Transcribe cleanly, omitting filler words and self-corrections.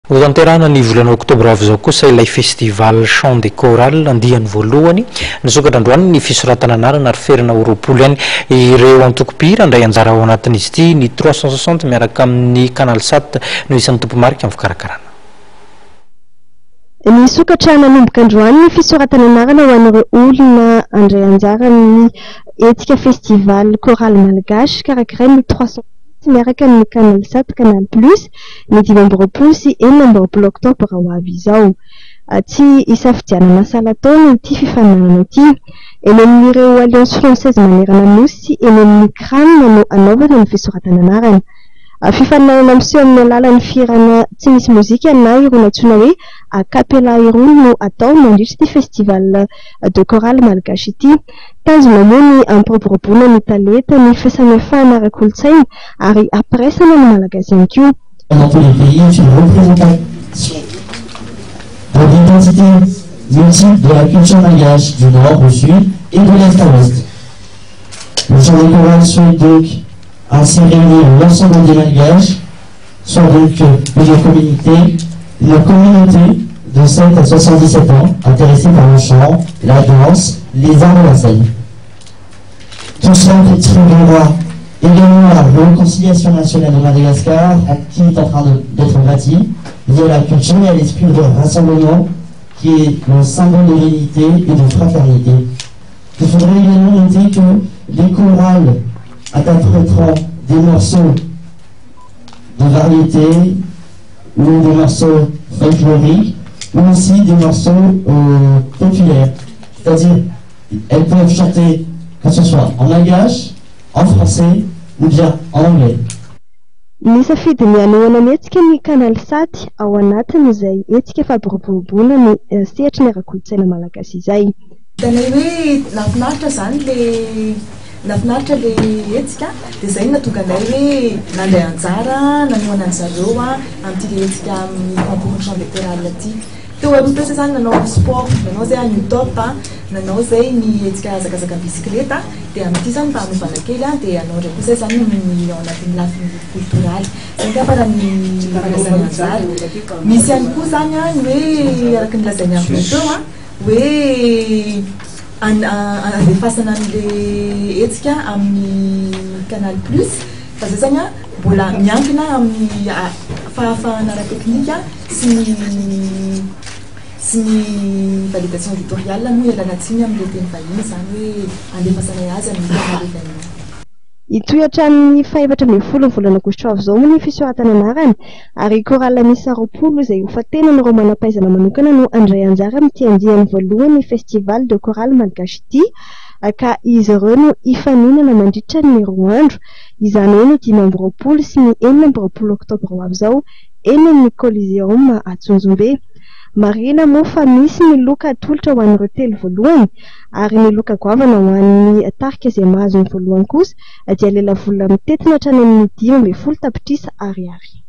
Ho tanterahana ny volana oktobra avy izao kosa ilay festival chant de chorale andiany voalohany nisokatra androany ny fisoratana anarana ary ferina ho roapolo ihany ireo antoko-pihira andray anjara ao anatin'izy ity ny 360 miaraka amin'ny canal 7 no isan'ny tompomarika amin'ny fikarakarana. Ny sokatra nanomboka androany ny fisoratana anarana ho an'ireo olona andray anjara ny etika festival chorale malagasy karakarain'ny 360 miaraka amin'ny canal 7 canal plus ny 5 sy 4 oktobra ho avy izao. Tsy isafidianana salatao ity fifaninana ity. Eny amin'ireo alliance française manerana nosy sy eny amin'ny crâne no anaovana ny fisoratana anarana. Fifaninana miseho amin'ny alalan'ny firana tsy misy mozika na irony antsoina hoe a cappella irony no atao mandritra ity festival de chorale malagasy ity. Tanjona moa ny ampiroboroboana ny talenta, ny fahasamihafana ara-kolontsaina ary ampiresana ny malagasy ihany koa. Dans tous les pays, est une représentation de l'identité multiple de la culture malgache du nord au sud et de l'est à l'ouest. Le chant de chorale souhaite donc ainsi réunir l'ensemble des malgaches, soit donc une communauté de 7 à 77 ans intéressés par le chant, la danse, les arts de la scène. Tout cela contribuera également à la réconciliation nationale de Madagascar, qui est en train d'être bâtie, liée à la culture et à l'esprit de rassemblement, qui est le symbole de l'unité et de fraternité. Il faudrait également noter que les chorales interpréteront des morceaux de variété ou des morceaux folkloriques ou aussi des morceaux populaires. C'est-à-dire, elles peuvent chanter que ce soit en malgache, en français ou bien en anglais. Nisafidy ny anoana ny etika ny canal 7 ao anatiny izay etika fampiroboroboana ny sehatra ny ara-kolontsaina malagasy izay. Tanay hoe lafinaritra zany lafinaritra le etika dia izay natonga anay hoe nandray anjara nanoana an'zareo amin'ity etika amin'ny concours chant de chorale ity. Teo aloha zany nanao sport, nanao zay ny top, nanao zay ny etika zakazaka bicyclette dia amin'ity zany mba hanovana kely dia anao ndraiky koa zay zany ny ao anatin'ny lafiny kulturaly zay ka fara ny fanazany anjara. Misy ihany koa zany ny hoe araka ny lazainy amin'ny teo hoe andefasana an'le etika amin'ny canal plus fa zay zany mbola miankina amin'ny fahafahana ara-teknika sy ny validation éditoriale no ialana tsiny amin'le teny vahiny zany hoe andefasana azy amin'ny canal vahiny. Itohatra amin'ny 17 volana aogositra avy izao moa ny fisoratana anarana ary chorale misy 20 izay ho fatenan'ireo manam-pahaizana manokana no andray anjara amin'ity andiany voalohany festival de chorale malagasy ity ka izy ireo no hifaninana mandritra ny roa andro izany hoe ny 5 sy ny 4 oktobra ho avy izao eny amin'ny Coliseum Atsonjombe. Marina moa fa misy ny loka atolotra ho an'ireo telo voalohany ary ny loka goavana ho an'ny tarika izay mahazo ny voalohany kosa dia lela vola mitetina hatrany amin'ny 15 tapitrisa ariary.